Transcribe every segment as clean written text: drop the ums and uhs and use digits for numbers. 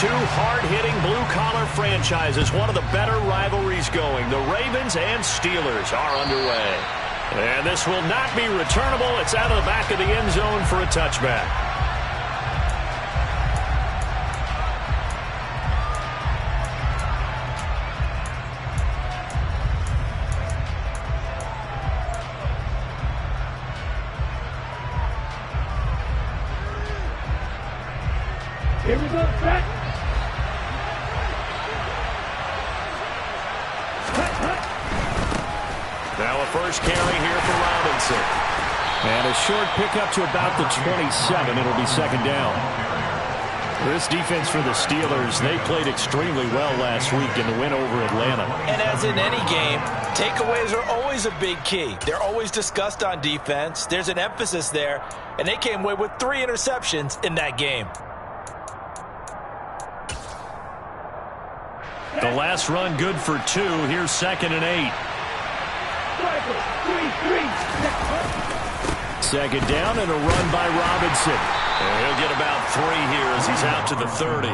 two hard-hitting blue-collar franchises, one of the better rivalries going. The Ravens and Steelers are underway. And this will not be returnable. It's out of the back of the end zone for a touchback. Here we go, set. Now a first carry here for Robinson. And a short pickup to about the 27. It'll be second down. This defense for the Steelers, they played extremely well last week in the win over Atlanta. And as in any game, takeaways are always a big key. They're always discussed on defense. There's an emphasis there, and they came away with 3 interceptions in that game. The last run good for 2. Here's 2nd and 8. Second down and a run by Robinson. And he'll get about 3 here as he's out to the 30.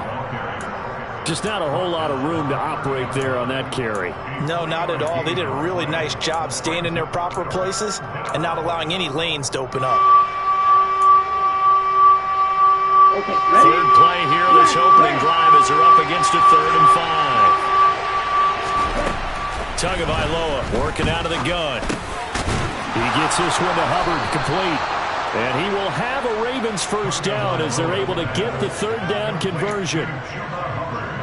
Just not a whole lot of room to operate there on that carry. No, not at all. They did a really nice job staying in their proper places and not allowing any lanes to open up. Third play here, this opening drive as they're up against a 3rd and 5. Tagovailoa working out of the gun. He gets this one to Hubbard, complete. And he will have a Ravens first down as they're able to get the 3rd down conversion.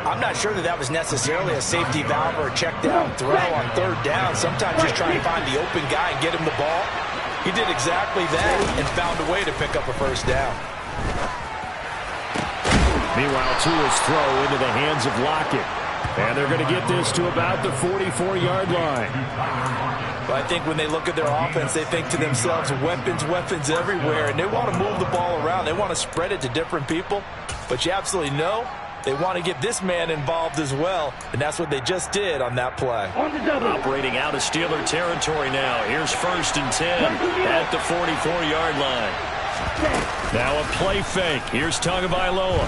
I'm not sure that was necessarily a safety valve or a check down throw on 3rd down. Sometimes just try and find the open guy and get him the ball. He did exactly that and found a way to pick up a first down. Meanwhile, Tua's throw into the hands of Lockett. And they're going to get this to about the 44-yard line. But I think when they look at their offense, they think to themselves, weapons, weapons everywhere. And they want to move the ball around. They want to spread it to different people. But you absolutely know they want to get this man involved as well. And that's what they just did on that play. Operating out of Steeler territory now. Here's 1st and 10 at the 44-yard line. Now a play fake. Here's Tagovailoa.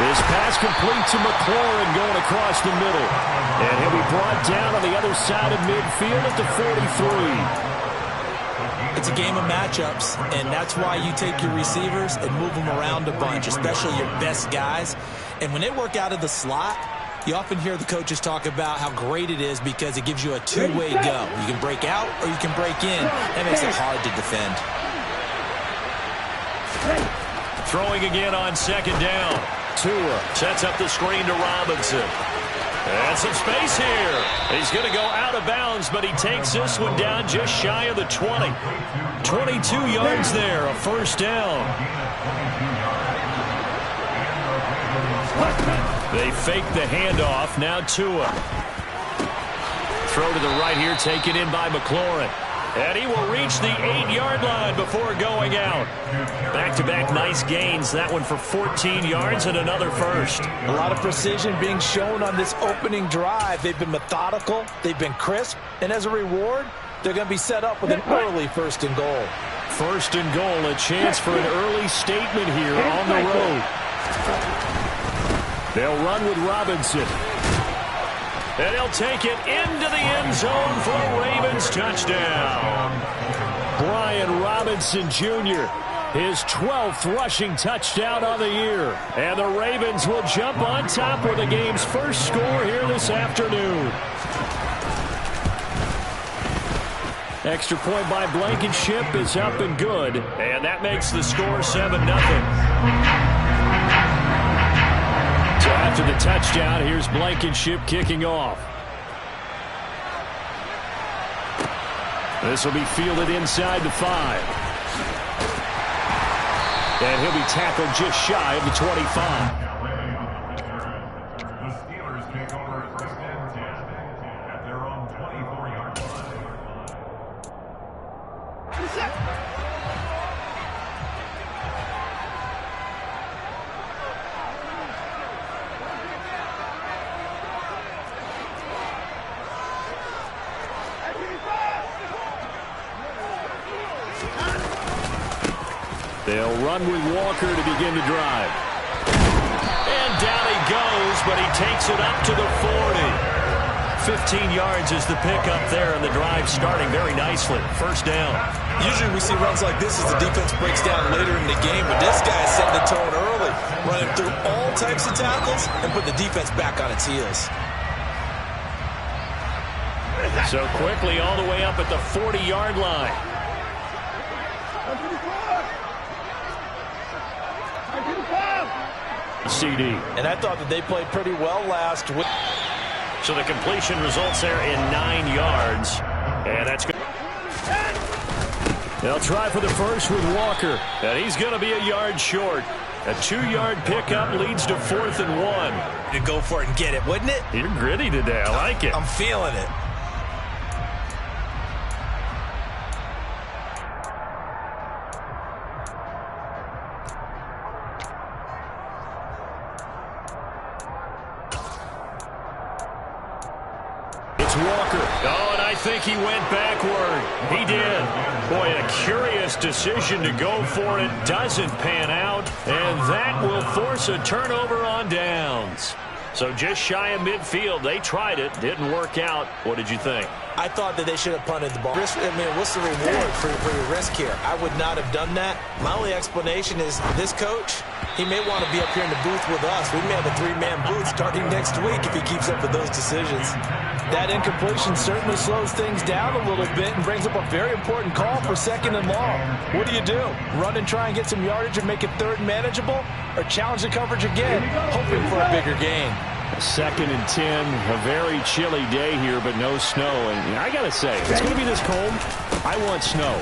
This pass complete to McLaurin going across the middle. And he'll be brought down on the other side of midfield at the 43. It's a game of matchups, and that's why you take your receivers and move them around a bunch, especially your best guys. And when they work out of the slot, you often hear the coaches talk about how great it is because it gives you a two-way go. You can break out or you can break in. That makes it hard to defend. Throwing again on 2nd down. Tua sets up the screen to Robinson. And some space here. He's going to go out of bounds, but he takes this one down just shy of the 20. 22 yards there, a first down. They fake the handoff. Now Tua. Throw to the right here, taken in by McLaurin. And he will reach the 8-yard line before going out. Back-to-back nice gains. That one for 14 yards and another first. A lot of precision being shown on this opening drive. They've been methodical. They've been crisp. And as a reward, they're going to be set up with an early 1st and goal. 1st and goal, a chance for an early statement here on the road. They'll run with Robinson. And he'll take it into the end zone for a Ravens touchdown. Brian Robinson Jr., his 12th rushing touchdown on the year. And the Ravens will jump on top with the game's first score here this afternoon. Extra point by Blankenship is up and good. And that makes the score 7-0. So after the touchdown, here's Blankenship kicking off. This will be fielded inside the 5. And he'll be tackled just shy of the 25. They'll run with Walker to begin the drive. And down he goes, but he takes it up to the 40. 15 yards is the pickup there, and the drive starting very nicely. First down. Usually we see runs like this as the defense breaks down later in the game, but this guy is setting the tone early, running through all types of tackles and put the defense back on its heels. So quickly all the way up at the 40-yard line. CD. And I thought that they played pretty well last week. So the completion results there in 9 yards. And that's good. They'll try for the first with Walker. And he's going to be a yard short. A 2-yard pickup leads to 4th and 1. To go for it and get it, wouldn't it? You're gritty today. I like it. I'm feeling it. Walker. Oh, and I think he went backward. He did. Boy, a curious decision to go for it. Doesn't pan out, and that will force a turnover on downs. So just shy of midfield. They tried it. Didn't work out. What did you think? I thought that they should have punted the ball. What's the reward for your risk here? I would not have done that. My only explanation is this coach, he may want to be up here in the booth with us. We may have a 3-man booth starting next week if he keeps up with those decisions. That incompletion certainly slows things down a little bit and brings up a very important call for 2nd and long. What do? Run and try and get some yardage and make it 3rd manageable? Or challenge the coverage again, hoping for a bigger gain? 2nd and 10, a very chilly day here, but no snow. And I got to say, if it's going to be this cold, I want snow.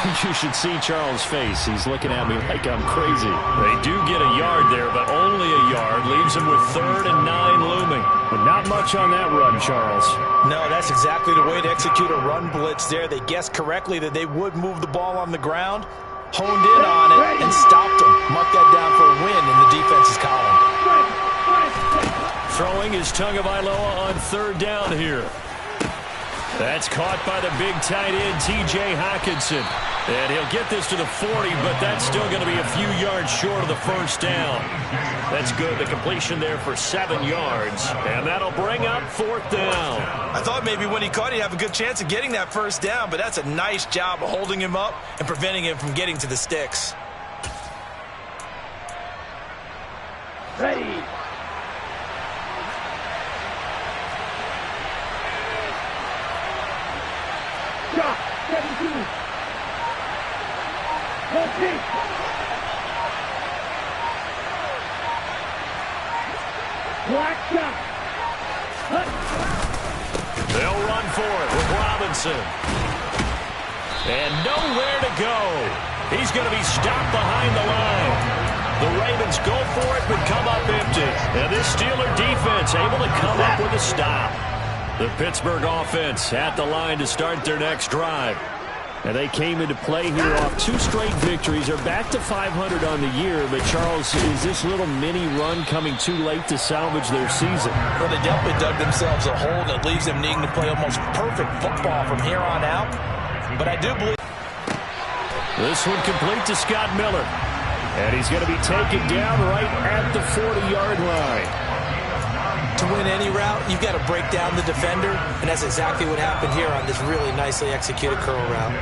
You should see Charles' face. He's looking at me like I'm crazy. They do get a yard there, but only a yard. Leaves them with 3rd and 9 looming. But not much on that run, Charles. No, that's exactly the way to execute a run blitz there. They guessed correctly that they would move the ball on the ground, honed in on it, and stopped them. Mark that down for a win in the defense's column. Throwing is Tagovailoa on 3rd down here. That's caught by the big tight end, T.J. Hockenson. And he'll get this to the 40, but that's still going to be a few yards short of the first down. That's good. The completion there for 7 yards. And that'll bring up 4th down. I thought maybe when he caught it, he'd have a good chance of getting that first down, but that's a nice job of holding him up and preventing him from getting to the sticks. Ready. Shot. 17. Black shot. They'll run for it with Robinson. And nowhere to go. He's going to be stopped behind the line. The Ravens go for it but come up empty. And this Steeler defense able to come up with a stop. The Pittsburgh offense at the line to start their next drive. And they came into play here off 2 straight victories. They're back to 500 on the year. But, Charles, is this little mini run coming too late to salvage their season? Well, they definitely dug themselves a hole that leaves them needing to play almost perfect football from here on out. But I do believe this one complete to Scott Miller. And he's going to be taken down right at the 40-yard line. To win any route, you've got to break down the defender, and that's exactly what happened here on this really nicely executed curl route.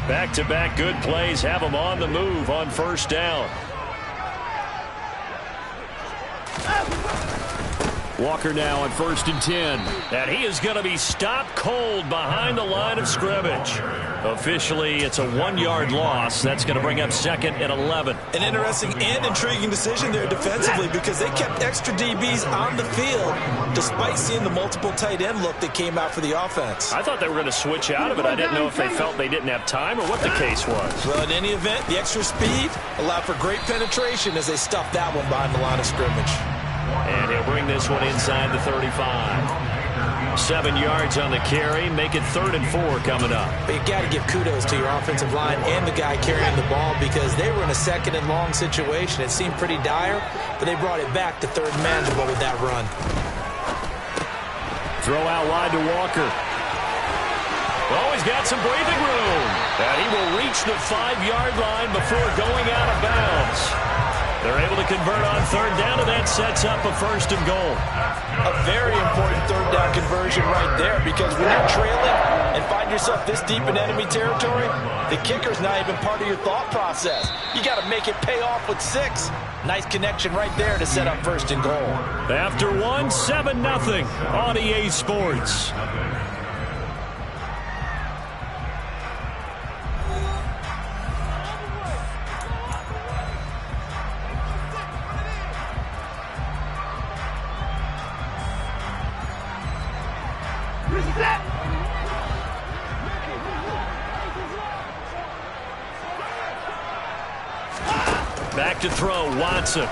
Back-to-back good plays have them on the move on first down. Walker now on 1st and 10. And he is going to be stopped cold behind the line of scrimmage. Officially, it's a 1-yard loss. That's going to bring up 2nd and 11. An interesting and intriguing decision there defensively because they kept extra DBs on the field despite seeing the multiple tight end look that came out for the offense. I thought they were going to switch out of it. I didn't know if they felt they didn't have time or what the case was. Well, in any event, the extra speed allowed for great penetration as they stuffed that one behind the line of scrimmage. And he'll bring this one inside the 35. 7 yards on the carry. Make it 3rd and 4 coming up. But you got to give kudos to your offensive line and the guy carrying the ball because they were in a 2nd and long situation. It seemed pretty dire, but they brought it back to 3rd and manageable with that run. Throw out wide to Walker. Oh, he's got some breathing room. And he will reach the 5-yard line before going out of bounds. They're able to convert on third down, and that sets up a 1st and goal. A very important third down conversion right there, because when you're trailing and find yourself this deep in enemy territory, the kicker's not even part of your thought process. You got to make it pay off with 6. Nice connection right there to set up 1st and goal. After 1, 7-0 on EA Sports. Back to throw, Watson. And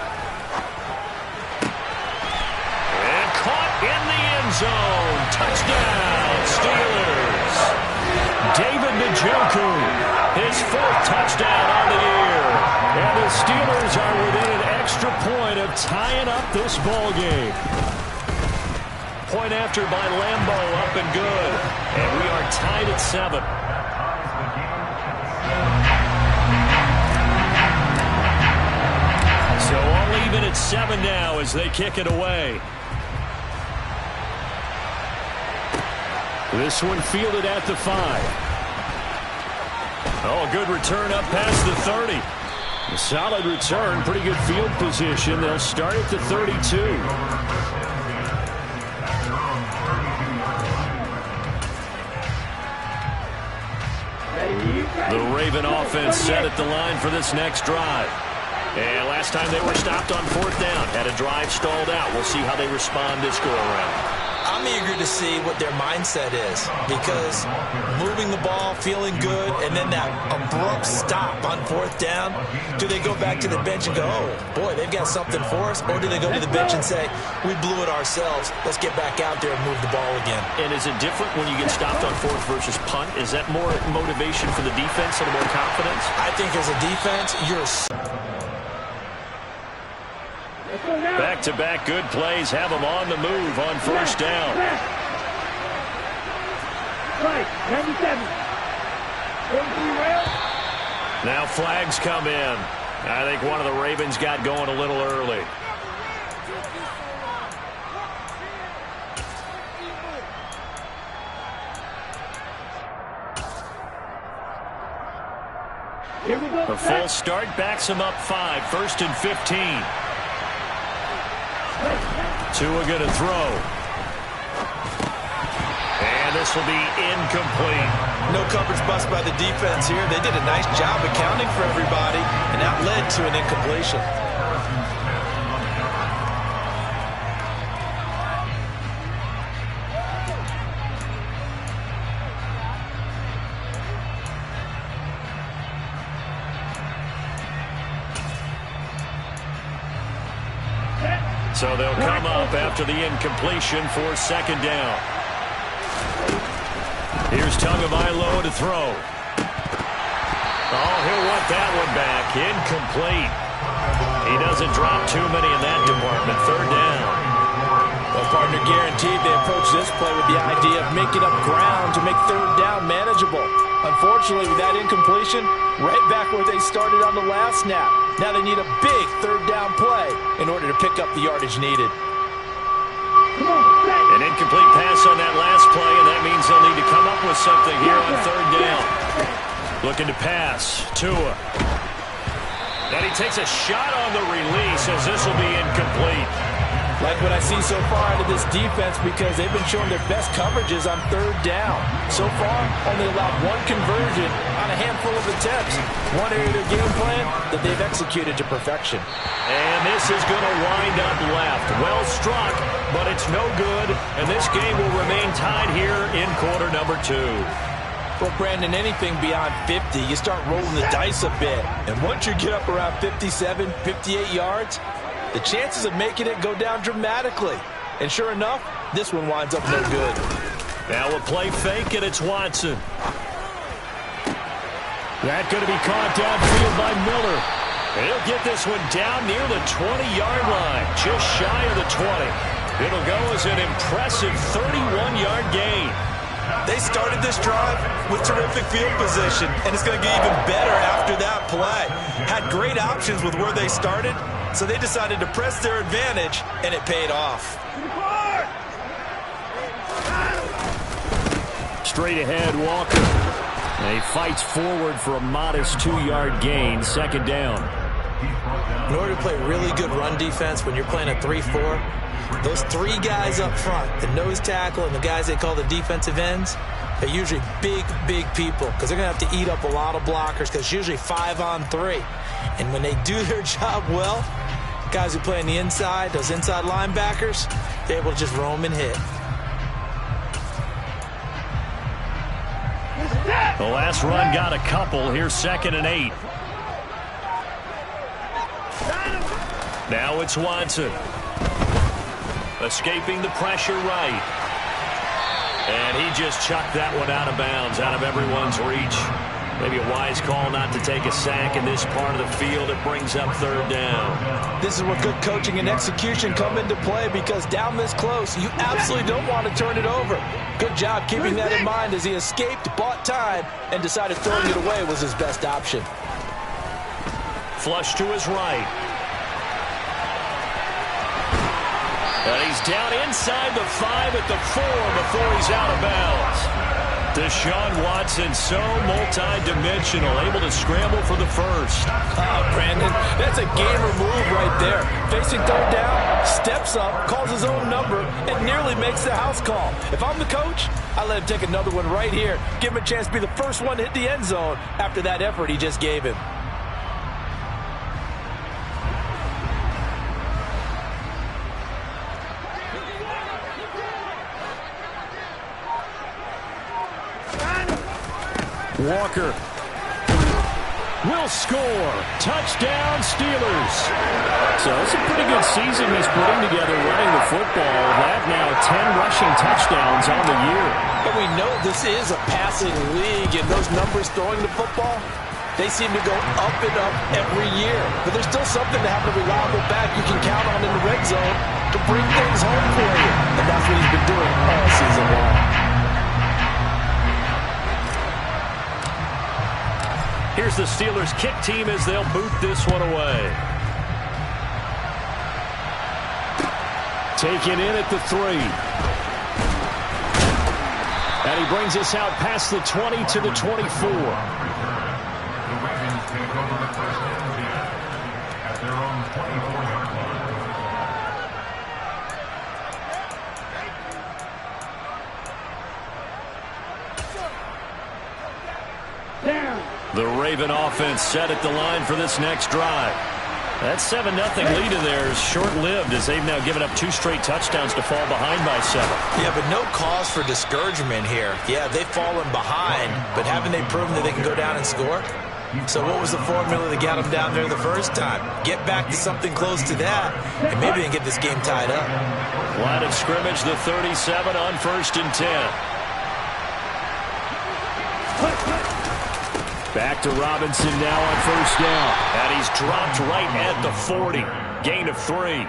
caught in the end zone. Touchdown, Steelers. David Njoku, his 4th touchdown on the year. And the Steelers are within an extra point of tying up this ball game. Point after by Lambeau, up and good. And we are tied at 7. So all even at 7 now as they kick it away. This one fielded at the 5. Oh, a good return up past the 30. A solid return, pretty good field position. They'll start at the 32. The Raven offense set at the line for this next drive. And last time they were stopped on 4th down, had a drive stalled out. We'll see how they respond this go-around. I'm eager to see what their mindset is, because moving the ball, feeling good, and then that abrupt stop on 4th down, do they go back to the bench and go, oh, boy, they've got something for us, or do they go to the bench and say, we blew it ourselves, let's get back out there and move the ball again? And is it different when you get stopped on 4th versus punt? Is that more motivation for the defense, a little more confidence? I think as a defense, you're back-to-back good plays have them on the move on 1st down. Right, 97. Now flags come in. I think one of the Ravens got going a little early. Here we go. A full start backs him up 5, 1st and 15. Tua going to throw. And this will be incomplete. no coverage bust by the defense here. They did a nice job accounting for everybody, and that led to an incompletion. So they'll come up after the incompletion for second down. Here's Tagovailoa to throw. Oh, he'll want that one back. Incomplete. He doesn't drop too many in that department. Third down. Well, partner, guaranteed they approach this play with the idea of making up ground to make third down manageable. Unfortunately, with that incompletion, right back where they started on the last snap. Now they need a big third down play in order to pick up the yardage needed. An incomplete pass on that last play, and that means they'll need to come up with something here on third down. Looking to pass. Tua. And he takes a shot on the release as this will be incomplete. Like what I see so far out of this defense, because they've been showing their best coverages on third down. So far, only allowed one conversion on a handful of attempts. One area of their game plan that they've executed to perfection. And this is going to wind up left. Well struck, but it's no good. And this game will remain tied here in quarter number 2. Well, Brandon, anything beyond 50, you start rolling the dice a bit. And once you get up around 57, 58 yards, the chances of making it go down dramatically. And sure enough, this one winds up no good. Now a play fake, and it's Watson. That going to be caught downfield by Miller. He'll get this one down near the 20-yard line, just shy of the 20. It'll go as an impressive 31-yard gain. They started this drive with terrific field position, and it's going to get even better after that play. Had great options with where they started, so they decided to press their advantage, and it paid off. Straight ahead, Walker. And he fights forward for a modest 2-yard gain, second down. In order to play really good run defense when you're playing a 3-4, those 3 guys up front, the nose tackle and the guys they call the defensive ends, they're usually big, big people because they're going to have to eat up a lot of blockers because it's usually 5-on-3. And when they do their job well, guys who play on the inside, those inside linebackers, they're able to just roam and hit. The last run got a couple. Here's 2nd and 8. Now it's Watson. Escaping the pressure right. And he just chucked that one out of bounds, out of everyone's reach. Maybe a wise call not to take a sack in this part of the field. It brings up 3rd down. This is where good coaching and execution come into play because down this close, you absolutely don't want to turn it over. Good job keeping that in mind as he escaped, bought time, and decided throwing it away was his best option. Flush to his right. And he's down inside the 5 at the 4 before he's out of bounds. Deshaun Watson, so multi-dimensional, able to scramble for the first. Brandon, that's a gamer move right there. Facing 3rd down, steps up, calls his own number, and nearly makes the house call. If I'm the coach, I let him take another one right here. Give him a chance to be the first one to hit the end zone after that effort he just gave him. Walker will score. Touchdown, Steelers. So it's a pretty good season he's putting together running the football. That now 10 rushing touchdowns on the year. But we know this is a passing league, and those numbers throwing the football, they seem to go up and up every year. But there's still something to have a reliable back you can count on in the red zone to bring things home for you. And that's what he's been doing all season long. Here's the Steelers kick team as they'll boot this one away. Taken in at the 3. And he brings us out past the 20 to the 24. The Raven offense set at the line for this next drive. That 7-0 lead of theirs short-lived as they've now given up 2 straight touchdowns to fall behind by 7. Yeah, but no cause for discouragement here. Yeah, they've fallen behind, but haven't they proven that they can go down and score? So what was the formula that got them down there the first time? Get back to something close to that, and maybe they can get this game tied up. Line of scrimmage, the 37 on 1st and 10. Back to Robinson now on 1st down. And he's dropped right at the 40. Gain of 3.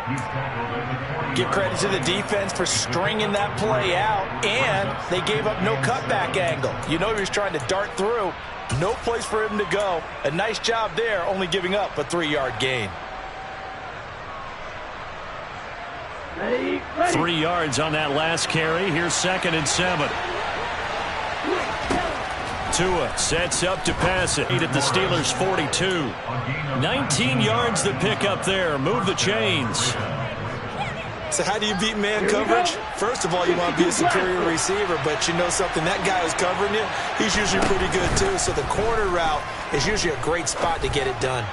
Give credit to the defense for stringing that play out, and they gave up no cutback angle. You know he was trying to dart through. No place for him to go. A nice job there, only giving up a 3-yard gain. 3 yards on that last carry. Here's 2nd and 7. Tua sets up to pass it at the Steelers' 42. 19 yards to pick up there. Move the chains. So how do you beat man coverage? First of all, you want to be a superior receiver, but you know something, that guy who's covering you, he's usually pretty good too. So the corner route is usually a great spot to get it done.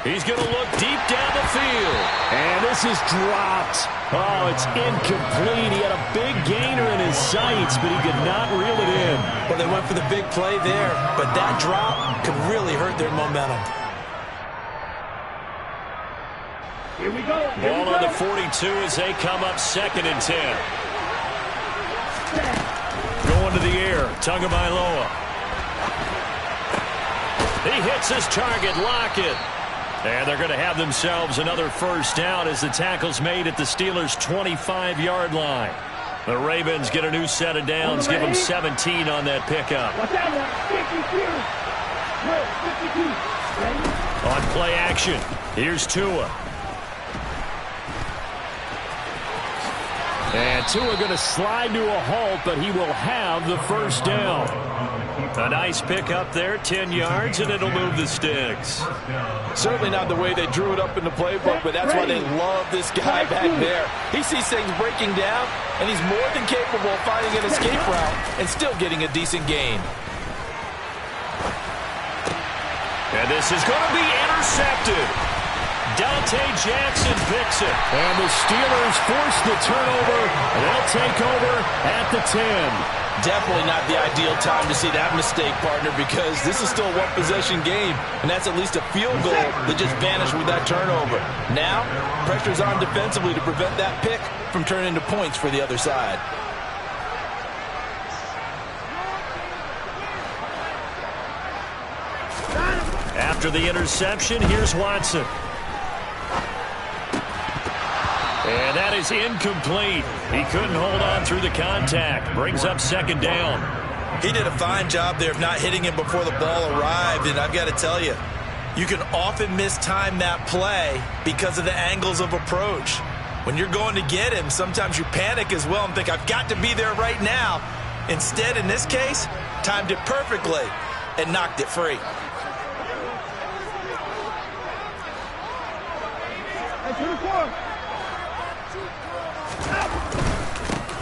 He's going to look deep down the field. And this is dropped. Oh, it's incomplete. He had a big gainer in his sights, but he could not reel it in. Well, they went for the big play there, but that drop could really hurt their momentum. Here we go. Ball on the 42 as they come up 2nd and 10. Going to the air. Tagovailoa. He hits his target. Lockett. And they're going to have themselves another 1st down as the tackle's made at the Steelers' 25-yard line. The Ravens get a new set of downs, give them 17 on that pickup. On play action, here's Tua. And Tua going to slide to a halt, but he will have the first down. A nice pickup there, 10 yards, and it'll move the sticks. Certainly not the way they drew it up in the playbook, but that's why they love this guy back there. He sees things breaking down, and he's more than capable of finding an escape route and still getting a decent gain. And this is going to be intercepted. Dante Jackson picks it. And the Steelers force the turnover. They'll take over at the 10. Definitely not the ideal time to see that mistake, partner, because this is still a one-possession game, and that's at least a field goal that just vanished with that turnover. Now, pressure's on defensively to prevent that pick from turning into points for the other side. After the interception, here's Watson. And that is incomplete. He couldn't hold on through the contact. Brings up second down. He did a fine job there of not hitting him before the ball arrived, and I've got to tell you, you can often mistime that play because of the angles of approach. When you're going to get him, sometimes you panic as well and think, I've got to be there right now. Instead, in this case, timed it perfectly and knocked it free.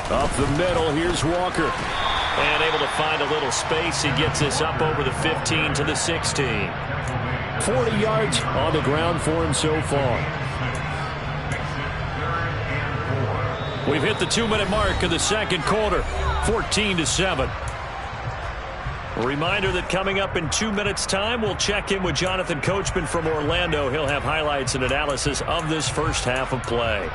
Up the middle, here's Walker. And able to find a little space. He gets this up over the 15 to the 16. 40 yards on the ground for him so far. We've hit the 2-minute mark of the second quarter. 14-7. A reminder that coming up in 2 minutes' time, we'll check in with Jonathan Coachman from Orlando. He'll have highlights and analysis of this first half of play.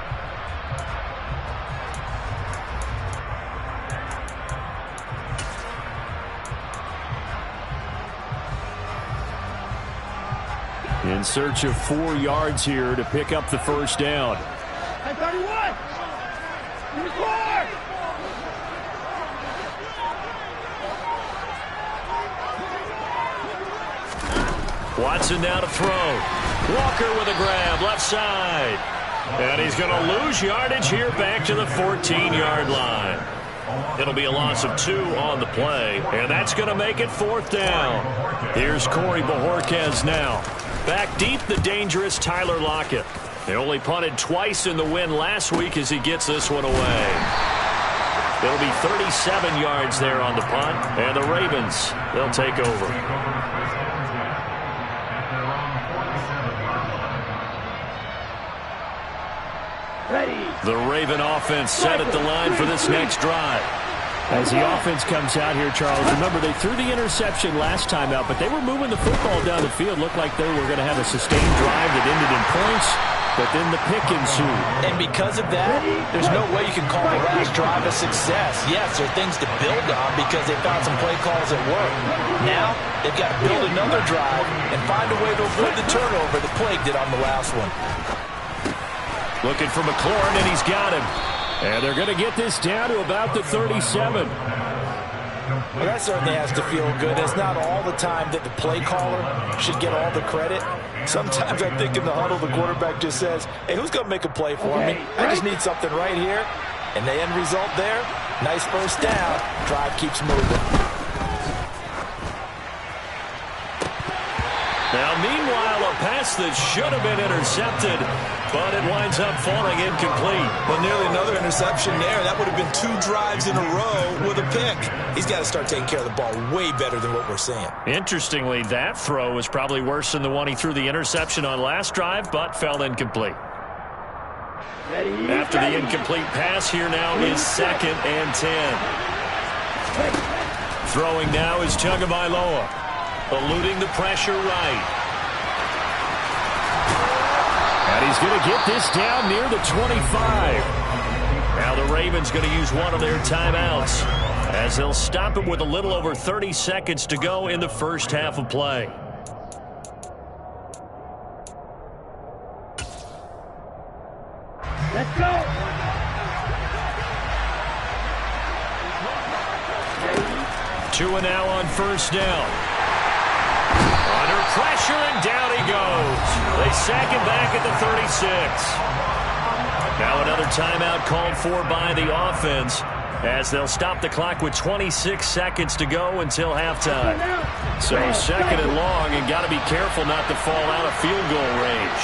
In search of 4 yards here to pick up the first down. 31! Watson now to throw. Walker with a grab, left side. And he's going to lose yardage here back to the 14-yard line. It'll be a loss of 2 on the play, and that's going to make it fourth down. Here's Corey Bojorquez now. Back deep, the dangerous Tyler Lockett. They only punted twice in the win last week as he gets this one away. It'll be 37 yards there on the punt, and the Ravens, they'll take over. The Raven offense set at the line for this next drive. As the offense comes out here, Charles, remember they threw the interception last time out, but they were moving the football down the field. Looked like they were going to have a sustained drive that ended in points, but then the pick ensued. And because of that, there's no way you can call the last drive a success. Yes, there are things to build on because they found some play calls that work. Now, they've got to build another drive and find a way to avoid the turnover that plagued it on the last one. Looking for McLaurin, and he's got him. And they're going to get this down to about the 37. Well, that certainly has to feel good. It's not all the time that the play caller should get all the credit. Sometimes I think in the huddle, the quarterback just says, hey, who's going to make a play for me? I just need something right here. And the end result there, nice first down. Drive keeps moving. Now, meanwhile, a pass that should have been intercepted, but it winds up falling incomplete. But nearly another interception there. That would have been 2 drives in a row with a pick. He's got to start taking care of the ball way better than what we're seeing. Interestingly, that throw was probably worse than the one he threw the interception on last drive, but fell incomplete. After the incomplete pass, here now is 2nd and 10. Throwing now is Tagovailoa, eluding the pressure right. And he's going to get this down near the 25. Now the Ravens going to use one of their timeouts as they'll stop it with a little over 30 seconds to go in the first half of play. Let's go! Tua now on first down. Under pressure, and down he goes. They sack him back at the 36. Now another timeout called for by the offense, as they'll stop the clock with 26 seconds to go until halftime. So second and long, and got to be careful not to fall out of field goal range.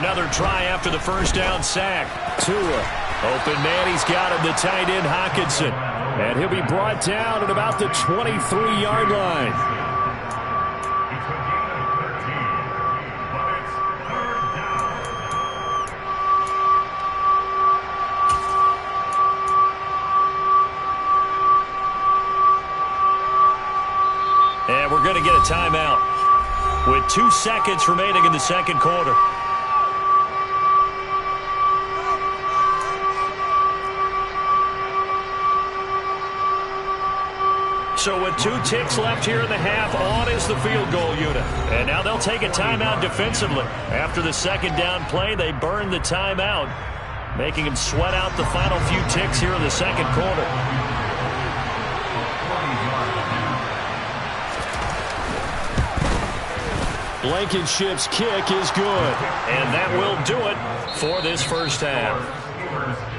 Another try after the first down sack. Tua, open man, he's got him, the tight end Hockenson. And he'll be brought down at about the 23-yard line. And we're going to get a timeout with 2 seconds remaining in the second quarter. So with 2 ticks left here in the half, on is the field goal unit. And now they'll take a timeout defensively. After the second down play, they burn the timeout, making them sweat out the final few ticks here in the second quarter. Blankenship's kick is good. And that will do it for this first half.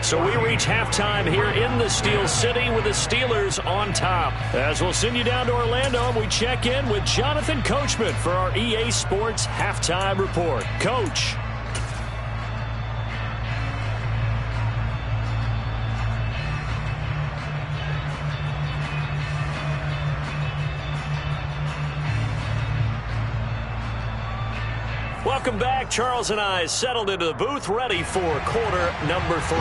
So we reach halftime here in the Steel City with the Steelers on top. As we'll send you down to Orlando, we check in with Jonathan Coachman for our EA Sports Halftime Report. Coach. Welcome back. Charles and I settled into the booth, ready for quarter number 3.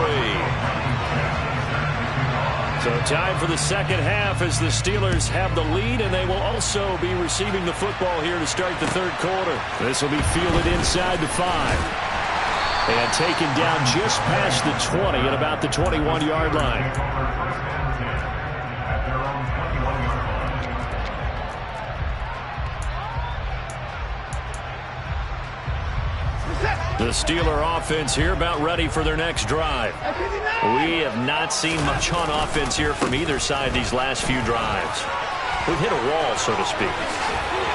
So time for the second half as the Steelers have the lead, and they will also be receiving the football here to start the third quarter. This will be fielded inside the 5. And taken down just past the 20 at about the 21-yard line. The Steeler offense here about ready for their next drive. We have not seen much on offense here from either side these last few drives. We've hit a wall, so to speak.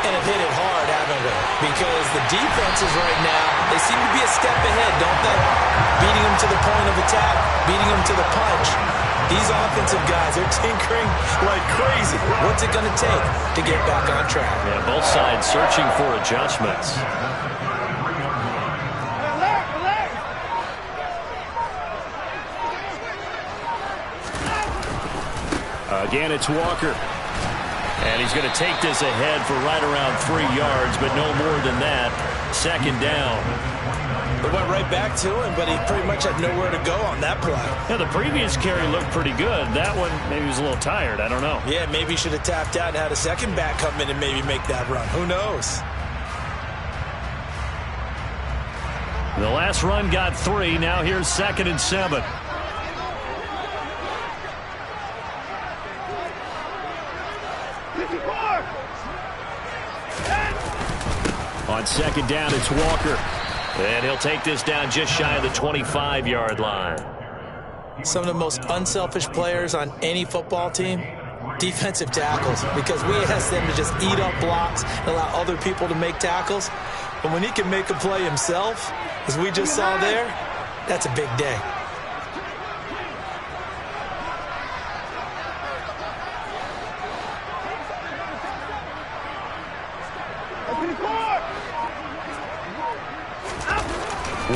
And have hit it hard, haven't we? Because the defenses right now, they seem to be a step ahead, don't they? Beating them to the point of attack, beating them to the punch. These offensive guys, they're tinkering like crazy. What's it going to take to get back on track? Yeah, both sides searching for adjustments. Again, it's Walker. And he's going to take this ahead for right around 3 yards, but no more than that. Second down. They went right back to him, but he pretty much had nowhere to go on that play. Yeah, the previous carry looked pretty good. That one, maybe he was a little tired. I don't know. Yeah, maybe he should have tapped out and had a second back come in and maybe make that run. Who knows? The last run got 3. Now here's 2nd and 7. On second down, it's Walker. And he'll take this down just shy of the 25-yard line. Some of the most unselfish players on any football team, defensive tackles, because we ask them to just eat up blocks and allow other people to make tackles. But when he can make a play himself, as we just saw there, that's a big day.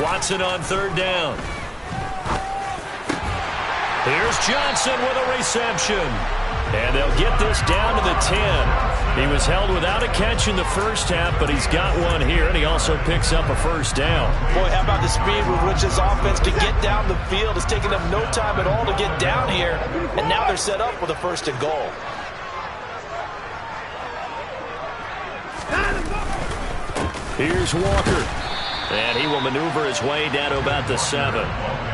Watson on third down. Here's Johnson with a reception. And they'll get this down to the 10. He was held without a catch in the first half, but he's got one here, and he also picks up a first down. Boy, how about the speed with which his offense can get down the field? It's taken them no time at all to get down here, and now they're set up with a first and goal. Here's Walker. And he will maneuver his way down to about the 7.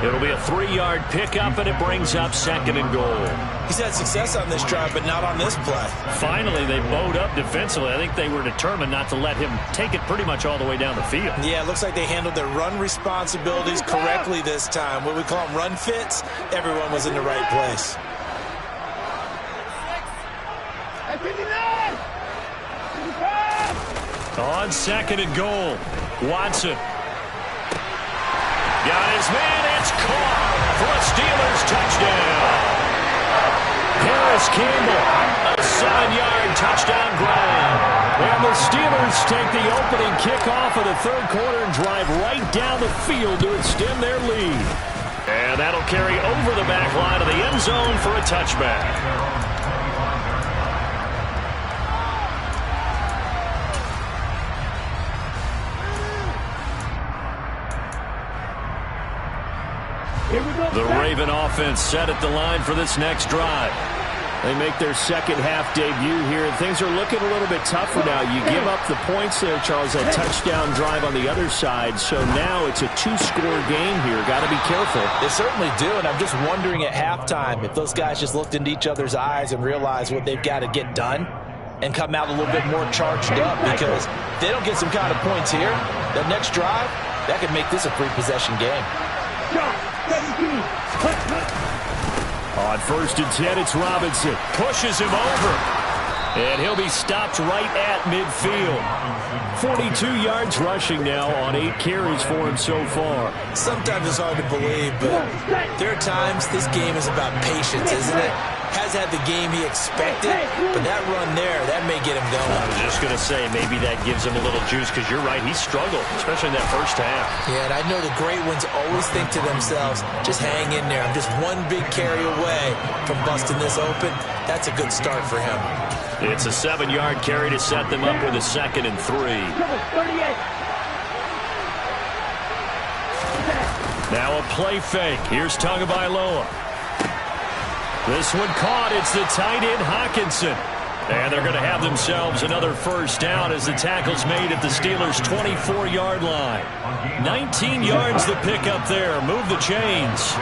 It'll be a 3-yard pickup, and it brings up 2nd and goal. He's had success on this drive, but not on this play. Finally, they bowed up defensively. I think they were determined not to let him take it pretty much all the way down the field. Yeah, it looks like they handled their run responsibilities correctly this time. What we call them run fits, everyone was in the right place. On 2nd and goal, Watson. Got his man, it's caught for a Steelers touchdown. Harris Campbell, a 7-yard touchdown grab. And the Steelers take the opening kickoff of the third quarter and drive right down the field to extend their lead. And that'll carry over the back line of the end zone for a touchback. The Raven offense set at the line for this next drive. They make their second half debut here, and things are looking a little bit tougher now. You give up the points there, Charles, that touchdown drive on the other side. So now it's a 2-score game here. Got to be careful. They certainly do, and I'm just wondering at halftime if those guys just looked into each other's eyes and realized what they've got to get done and come out a little bit more charged up, because if they don't get some kind of points here, that next drive, that could make this a 3-possession game. On 1st and 10, it's Robinson. Pushes him over. And he'll be stopped right at midfield. 42 yards rushing now on 8 carries for him so far. Sometimes it's hard to believe, but there are times this game is about patience, isn't it? Has had the game he expected, but that run there, that may get him going. I was just going to say, maybe that gives him a little juice, because you're right, he struggled, especially in that first half. Yeah, and I know the great ones always think to themselves, just hang in there. I'm just one big carry away from busting this open. That's a good start for him. It's a 7-yard carry to set them up with a 2nd and 3. Now a play fake. Here's Tagovailoa. This one caught. It's the tight end, Hawkinson. And they're going to have themselves another first down as the tackle's made at the Steelers' 24-yard line. 19 yards the pickup there. Move the chains.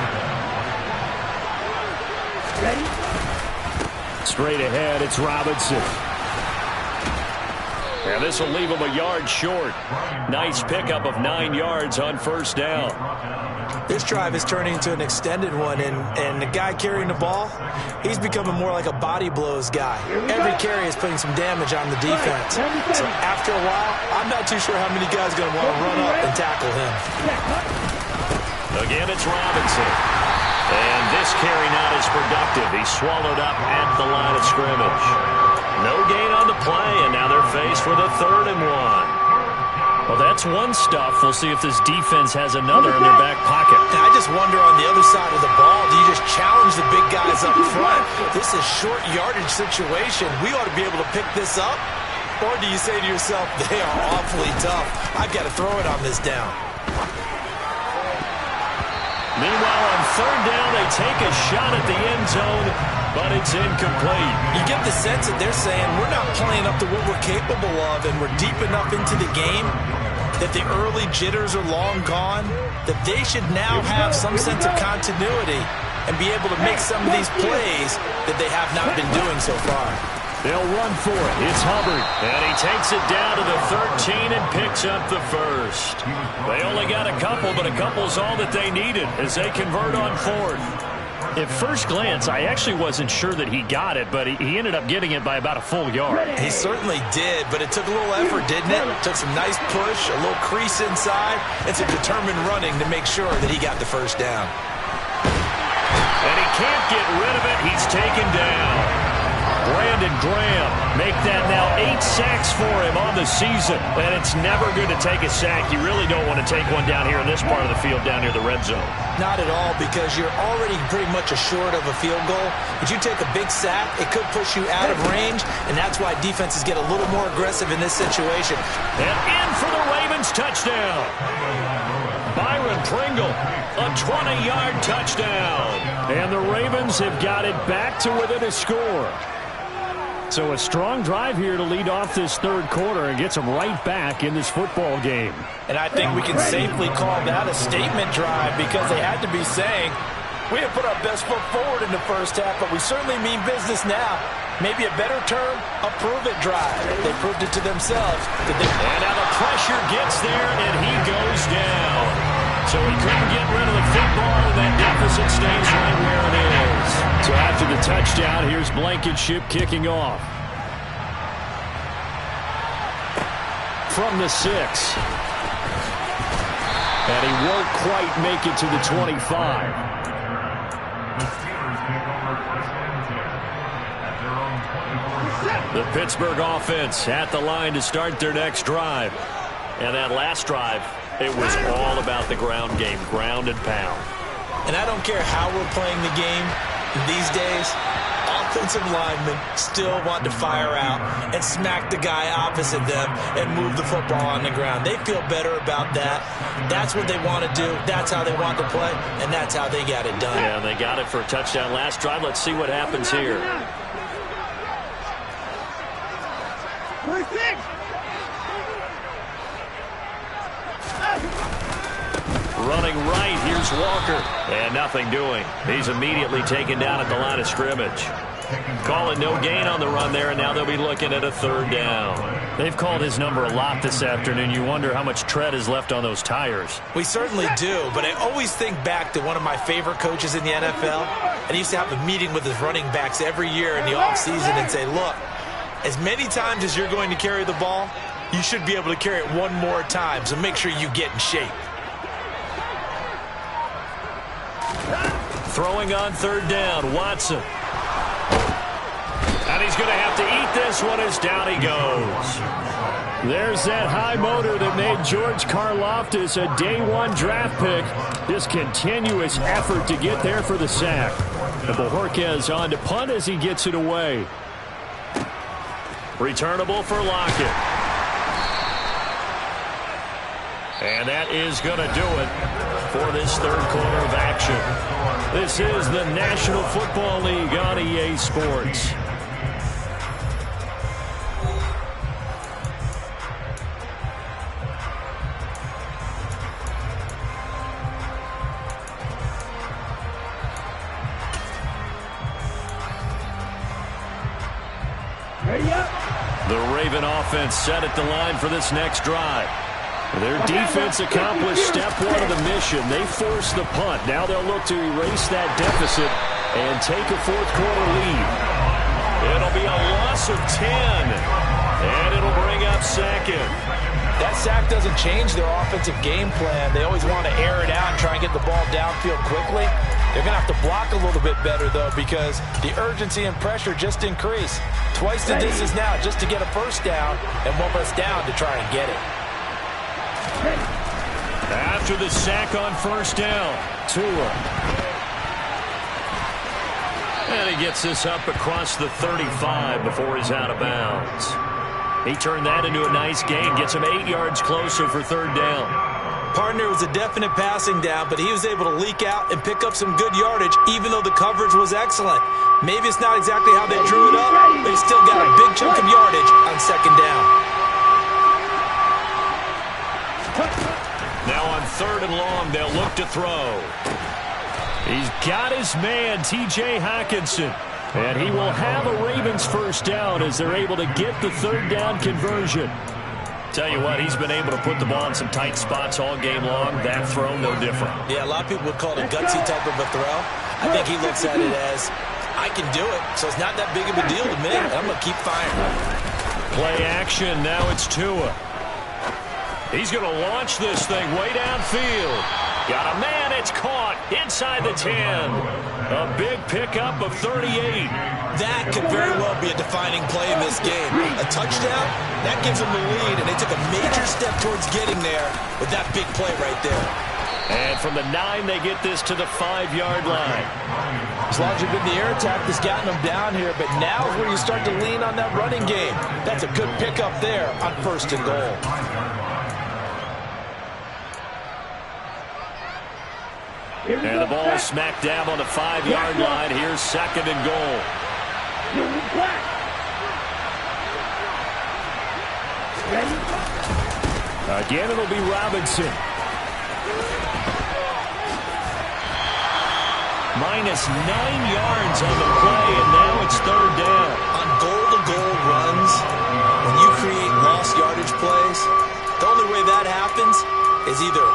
Straight ahead, it's Robinson. And this will leave him a yard short. Nice pickup of 9 yards on first down. This drive is turning into an extended one, and the guy carrying the ball, he's becoming more like a body blows guy. Every carry is putting some damage on the defense. So after a while, I'm not too sure how many guys are going to want to run up and tackle him. Again, it's Robinson. And this carry not as productive. He's swallowed up at the line of scrimmage. No gain on the play, and now they're faced with a 3rd and 1. Well, that's one stuff. We'll see if this defense has another in their back pocket. I just wonder on the other side of the ball, do you just challenge the big guys up front? This is short yardage situation. We ought to be able to pick this up. Or do you say to yourself, they are awfully tough. I've got to throw it on this down. Meanwhile, on 3rd down, they take a shot at the end zone, but it's incomplete. You get the sense that they're saying we're not playing up to what we're capable of, and we're deep enough into the game that the early jitters are long gone, that they should now have some sense of continuity and be able to make some of these plays that they have not been doing so far. They'll run for it. It's Hubbard. And he takes it down to the 13 and picks up the first. They only got a couple, but a couple's all that they needed as they convert on 4th. At first glance, I actually wasn't sure that he got it, but he ended up getting it by about a full yard. He certainly did, but it took a little effort, didn't it? It took some nice push, a little crease inside, and some determined running to make sure that he got the first down. And he can't get rid of it. He's taken down. Brandon Graham make that now 8 sacks for him on the season. And it's never good to take a sack. You really don't want to take one down here in this part of the field down near the red zone. Not at all, because you're already pretty much assured of a field goal. If you take a big sack, it could push you out of range, and that's why defenses get a little more aggressive in this situation. And in for the Ravens touchdown. Byron Pringle, a 20-yard touchdown. And the Ravens have got it back to within a score. So a strong drive here to lead off this third quarter and gets them right back in this football game. And I think we can safely call that a statement drive, because they had to be saying, we have put our best foot forward in the first half, but we certainly mean business now. Maybe a better term, a prove-it drive. They proved it to themselves. And now the pressure gets there, and he goes down. So he couldn't get rid of the football, and that deficit stays right where it is. So after the touchdown, here's Blankenship kicking off. from the 6. And he won't quite make it to the 25. The Pittsburgh offense at the line to start their next drive. And that last drive, it was all about the ground game, ground and pound. And I don't care how we're playing the game these days, offensive linemen still want to fire out and smack the guy opposite them and move the football on the ground. They feel better about that. That's what they want to do. That's how they want to play, and that's how they got it done. Yeah, and they got it for a touchdown last drive. Let's see what happens here. Running right, here's Walker. And nothing doing. He's immediately taken down at the line of scrimmage. Calling no gain on the run there, and now they'll be looking at a 3rd down. They've called his number a lot this afternoon. You wonder how much tread is left on those tires. We certainly do, but I always think back to one of my favorite coaches in the NFL, and he used to have a meeting with his running backs every year in the offseason and say, look, as many times as you're going to carry the ball, you should be able to carry it one more time, so make sure you get in shape. Throwing on 3rd down, Watson. And he's going to have to eat this one as down he goes. There's that high motor that made George Karlaftis a day 1 draft pick. This continuous effort to get there for the sack. And Bojorquez on to punt as he gets it away. Returnable for Lockett. And that is going to do it for this 3rd quarter of action. This is the National Football League on EA Sports. The Raven offense set at the line for this next drive. Their defense accomplished step 1 of the mission. They forced the punt. Now they'll look to erase that deficit and take a 4th quarter lead. It'll be a loss of 10, and it'll bring up 2nd. That sack doesn't change their offensive game plan. They always want to air it out and try and get the ball downfield quickly. They're going to have to block a little bit better, though, because the urgency and pressure just increase. Twice the distance now just to get a 1st down and 1 less down to try and get it. After the sack on 1st down, Tua. And he gets this up across the 35 before he's out of bounds. He turned that into a nice gain, gets him 8 yards closer for 3rd down. Partner was a definite passing down, but he was able to leak out and pick up some good yardage, even though the coverage was excellent. Maybe it's not exactly how they drew it up, but he still got a big chunk of yardage on 2nd down. Now on 3rd and long, they'll look to throw. He's got his man, T.J. Hockenson. And he will have a Ravens 1st down as they're able to get the 3rd down conversion. Tell you what, he's been able to put the ball in some tight spots all game long. That throw, no different. Yeah, a lot of people would call it a gutsy type of a throw. I think he looks at it as, I can do it, so it's not that big of a deal to me. I'm going to keep firing. Play action, now it's Tua. He's going to launch this thing way downfield. Got a man, it's caught inside the 10. A big pickup of 38. That could very well be a defining play in this game. A touchdown, that gives them the lead, and they took a major step towards getting there with that big play right there. And from the 9, they get this to the 5-yard line. As long as you've been the air attack that's gotten them down here, but now is where you start to lean on that running game. That's a good pickup there on 1st and goal. And the ball smack dab on the 5-yard line. Here's 2nd and goal. Again, it'll be Robinson. Minus 9 yards on the play, and now it's 3rd down. On goal-to-goal runs, when you create lost yardage plays, the only way that happens is either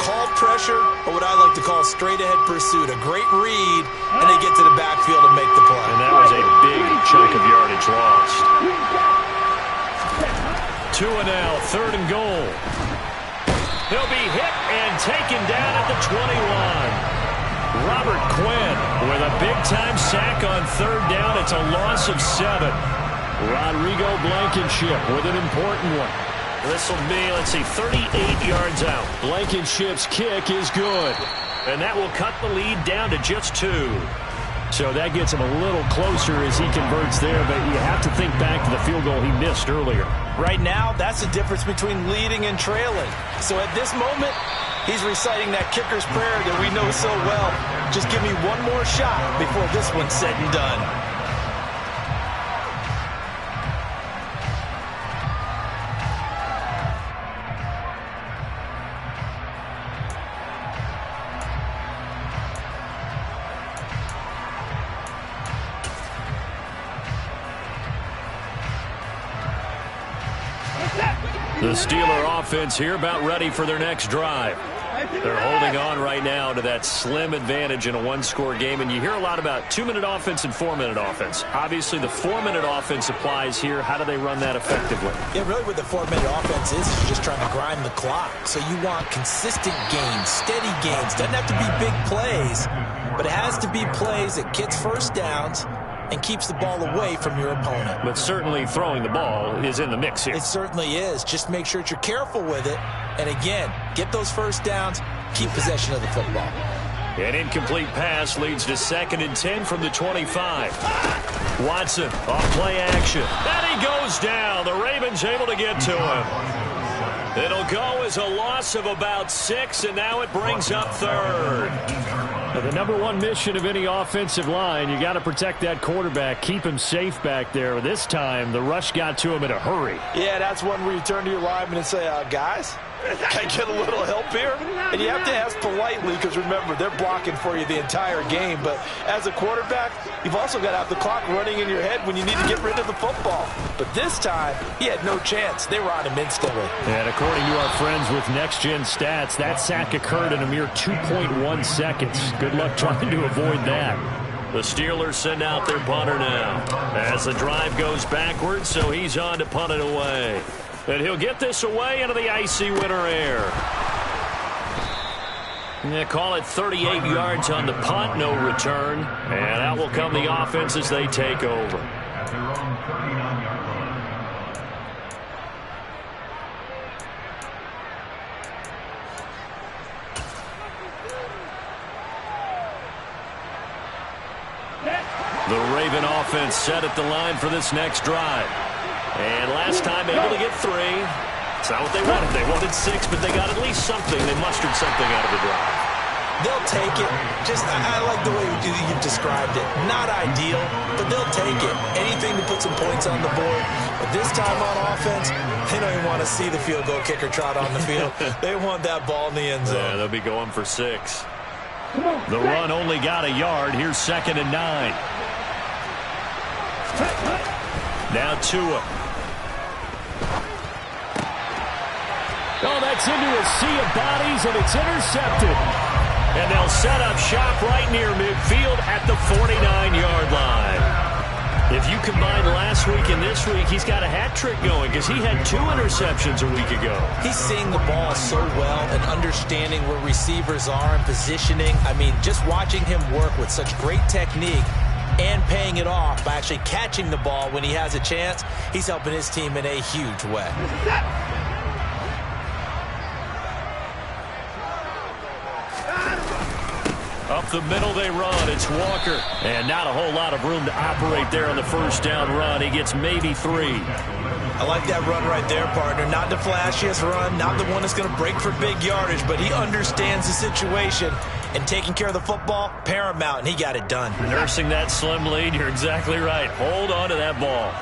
called pressure or what I like to call straight-ahead pursuit. A great read, and they get to the backfield and make the play. And that was a big chunk of yardage lost. Tua now, 3rd and goal. He'll be hit and taken down at the 21. Robert Quinn with a big-time sack on 3rd down. It's a loss of 7. Rodrigo Blankenship with an important one. This will be, let's see, 38 yards out. Blankenship's kick is good. And that will cut the lead down to just 2. So that gets him a little closer as he converts there, but you have to think back to the field goal he missed earlier. Right now, that's the difference between leading and trailing. So at this moment, he's reciting that kicker's prayer that we know so well. Just give me one more shot before this one's said and done. The Steeler offense here about ready for their next drive. They're holding on right now to that slim advantage in a one-score game, and you hear a lot about 2-minute offense and 4-minute offense. Obviously, the 4-minute offense applies here. How do they run that effectively? Yeah, really what the 4-minute offense is you're just trying to grind the clock. So you want consistent gains, steady gains. Doesn't have to be big plays, but it has to be plays that gets first downs and keeps the ball away from your opponent. But certainly throwing the ball is in the mix here. It certainly is. Just make sure that you're careful with it. And again, get those first downs, keep possession of the football. An incomplete pass leads to 2nd and 10 from the 25. Watson off play action. And he goes down. The Ravens able to get to him. It'll go as a loss of about 6, and now it brings up 3rd. The number one mission of any offensive line, you got to protect that quarterback, keep him safe back there. This time, the rush got to him in a hurry. Yeah, that's one where you turn to your lineman and say, guys, can I get a little help here? And you have to ask politely because, remember, they're blocking for you the entire game. But as a quarterback, you've also got to have the clock running in your head when you need to get rid of the football. But this time, he had no chance. They were on him instantly. And according to our friends with Next Gen Stats, that sack occurred in a mere 2.1 seconds. Good luck trying to avoid that. The Steelers send out their punter now as the drive goes backwards, so he's on to punt it away. And he'll get this away into the icy winter air. They call it 38 yards on the punt, no return. And out will come the offense as they take over. The Raven offense set at the line for this next drive. And last time able to get 3. It's not what they wanted. They wanted 6, but they got at least something. They mustered something out of the drive. They'll take it. I like the way you've described it. Not ideal, but they'll take it. Anything to put some points on the board. But this time on offense, they don't even want to see the field goal kicker trot on the field. They want that ball in the end zone. Yeah, they'll be going for 6. The run only got a yard. Here's 2nd and 9. Now Tua. Oh, that's into a sea of bodies, and it's intercepted. And they'll set up shop right near midfield at the 49-yard line. If you combine last week and this week, he's got a hat trick going because he had 2 interceptions a week ago. He's seeing the ball so well and understanding where receivers are and positioning. I mean, just watching him work with such great technique and paying it off by actually catching the ball when he has a chance, he's helping his team in a huge way. Up the middle they run. It's Walker. And not a whole lot of room to operate there on the first down run. He gets maybe 3. I like that run right there, partner. Not the flashiest run, not the one that's going to break for big yardage, but he understands the situation. And taking care of the football, paramount, and he got it done. Nursing that slim lead, you're exactly right. Hold on to that ball.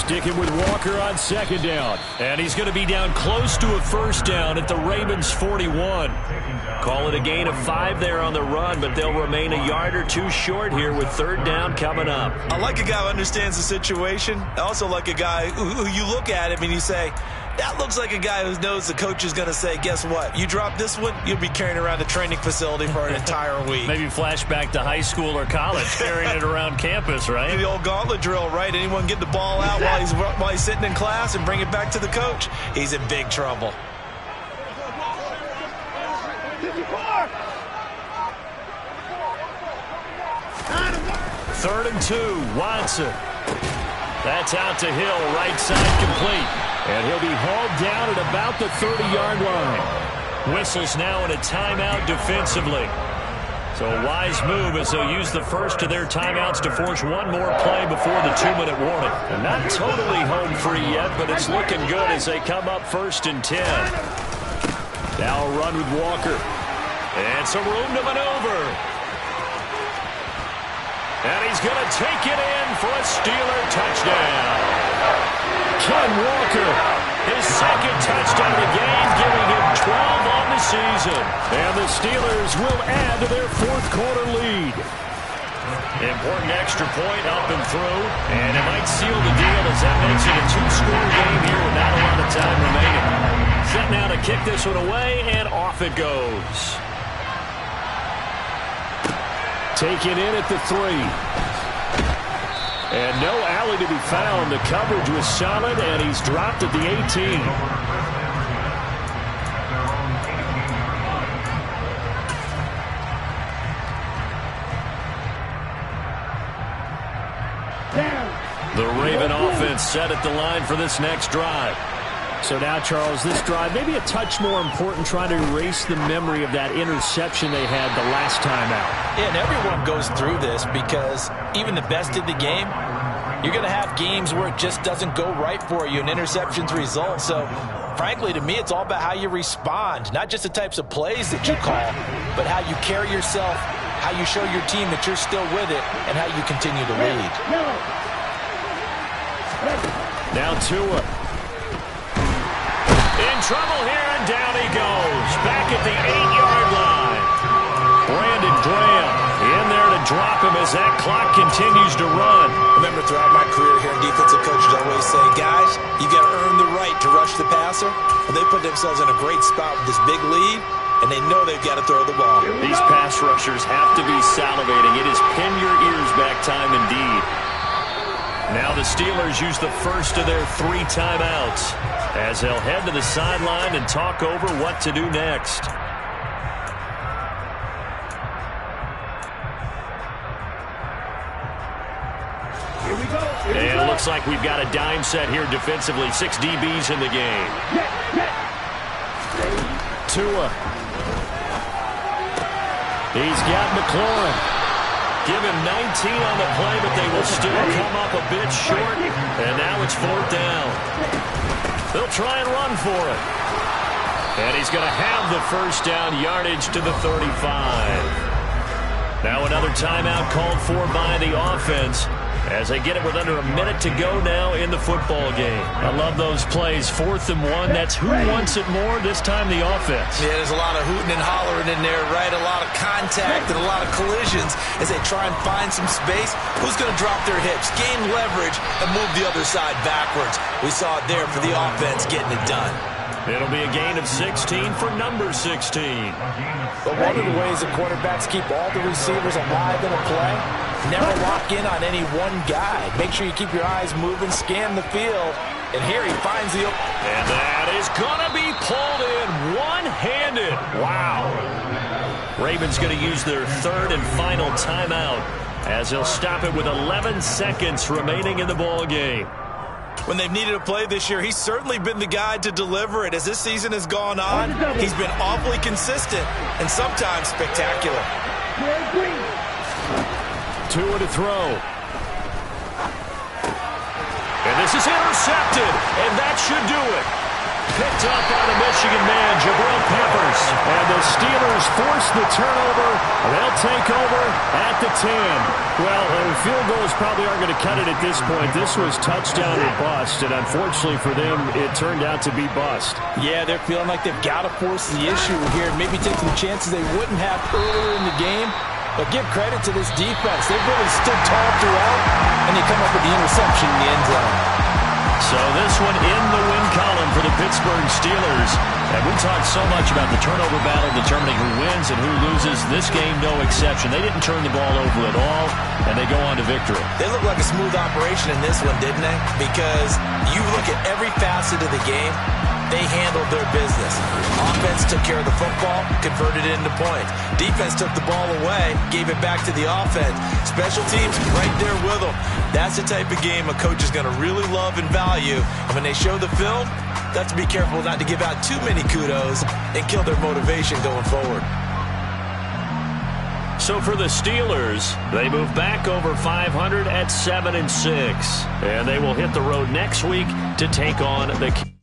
Sticking with Walker on 2nd down. And he's going to be down close to a first down at the Ravens 41. Call it a gain of 5 there on the run, but they'll remain a yard or 2 short here with 3rd down coming up. I like a guy who understands the situation. I also like a guy who you look at him and you say, That looks like a guy who knows the coach is going to say, guess what? You drop this one, you'll be carrying around the training facility for an entire week. Maybe flashback to high school or college, carrying it around campus, right? The old gauntlet drill, right? Anyone get the ball out while he's sitting in class and bring it back to the coach? He's in big trouble. Third and 2, Watson. That's out to Hill, right side complete. And he'll be hauled down at about the 30-yard line. Whistles now in a timeout defensively. So a wise move as they'll use the first of their timeouts to force one more play before the 2-minute warning. And not totally home free yet, but it's looking good as they come up 1st and 10. Now a run with Walker. And some room to maneuver. And he's going to take it in for a Steeler touchdown. Ken Walker, his second touchdown of the game, giving him 12 on the season. And the Steelers will add to their fourth-quarter lead. Important extra point up and through, and it might seal the deal as that makes it a 2-score game here with not a lot of time remaining. Set now to kick this one away, and off it goes. Taken in at the 3. And no alley to be found. The coverage was solid, and he's dropped at the 18. The Raven offense set at the line for this next drive. So now, Charles, this drive maybe a touch more important, trying to erase the memory of that interception they had the last time out. Yeah, and everyone goes through this because even the best in the game, you're going to have games where it just doesn't go right for you and interceptions result. So, frankly, to me, it's all about how you respond, not just the types of plays that you call, but how you carry yourself, how you show your team that you're still with it, and how you continue to lead. Now Tua. In trouble here, and down he goes. Back at the 8-yard line. Brandon Graham in there to drop him as that clock continues to run. Remember, throughout my career here, defensive coaches always say, guys, you got to earn the right to rush the passer. Well, they put themselves in a great spot with this big lead, and they know they've got to throw the ball. These pass rushers have to be salivating. It is pin your ears back time indeed. Now the Steelers use the first of their 3 timeouts as they'll head to the sideline and talk over what to do next. Here we go. And it looks like we've got a dime set here defensively. 6 DBs in the game. Tua. He's got McLaurin. Give him 19 on the play, but they will still come up a bit short. And now it's 4th down. They'll try and run for it. And he's going to have the first down, yardage to the 35. Now another timeout called for by the offense as they get it with under a minute to go now in the football game. I love those plays. 4th and 1. That's who wants it more, this time the offense. Yeah, there's a lot of hooting and hollering in there, right? A lot of contact and a lot of collisions as they try and find some space. Who's going to drop their hips, gain leverage, and move the other side backwards? We saw it there for the offense getting it done. It'll be a gain of 16 for number 16. But one of the ways the quarterbacks keep all the receivers alive in a play, never lock in on any one guy. Make sure you keep your eyes moving, scan the field, and here he finds the... And that is going to be pulled in one-handed. Wow. Ravens going to use their 3rd and final timeout as they'll stop it with 11 seconds remaining in the ball game. When they've needed a play this year, he's certainly been the guy to deliver it. As this season has gone on, he's been awfully consistent and sometimes spectacular. Tua to throw. And this is intercepted, and that should do it. Picked up by the Michigan man, Jabril Peppers. And the Steelers force the turnover. They'll take over at the 10. Well, field goals probably aren't going to cut it at this point. This was touchdown or bust, and unfortunately for them, it turned out to be bust. Yeah, they're feeling like they've got to force the issue here, maybe take some chances they wouldn't have earlier in the game. But give credit to this defense. They've really stood tall throughout, and they come up with the interception in the end zone. So this one in the win column for the Pittsburgh Steelers. And we talked so much about the turnover battle determining who wins and who loses. This game, no exception. They didn't turn the ball over at all, and they go on to victory. They look like a smooth operation in this one, didn't they? Because you look at every facet of the game, they handled their business. Offense took care of the football, converted it into points. Defense took the ball away, gave it back to the offense. Special teams right there with them. That's the type of game a coach is going to really love and value. And when they show the film, they have to be careful not to give out too many kudos and kill their motivation going forward. So for the Steelers, they move back over 500 at 7-6. And they will hit the road next week to take on the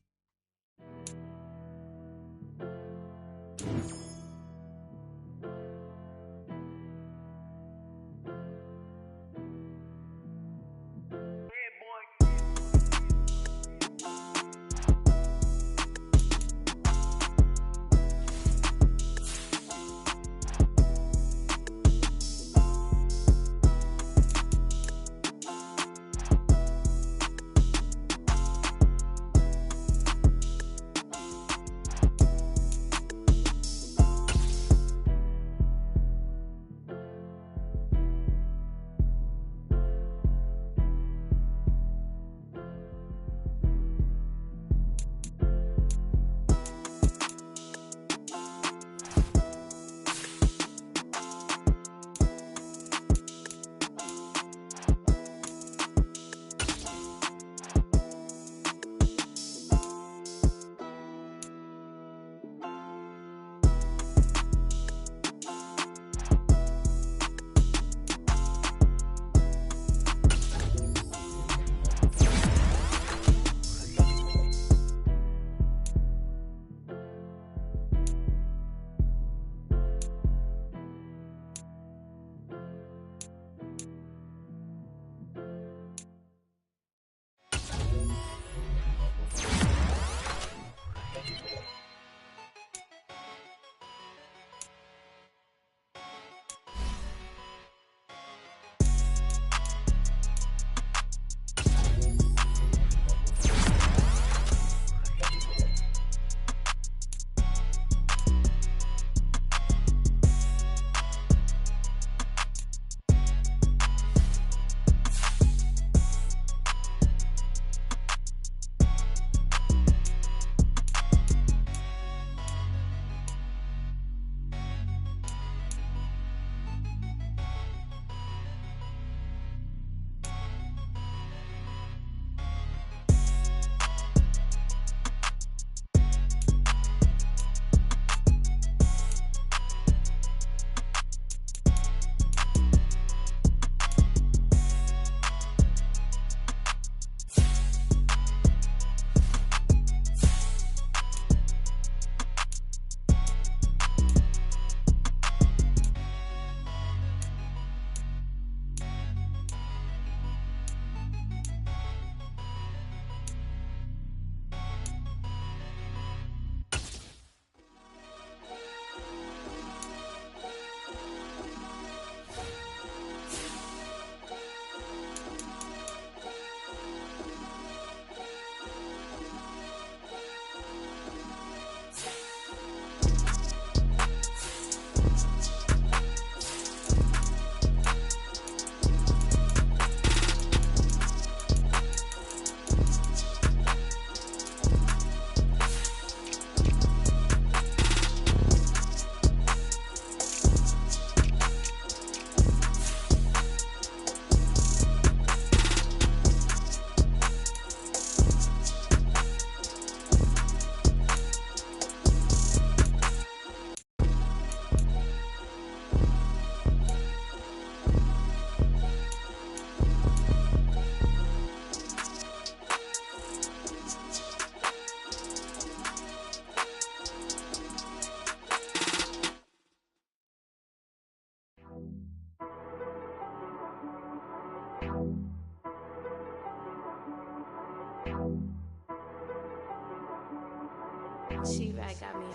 C-Crakk got me.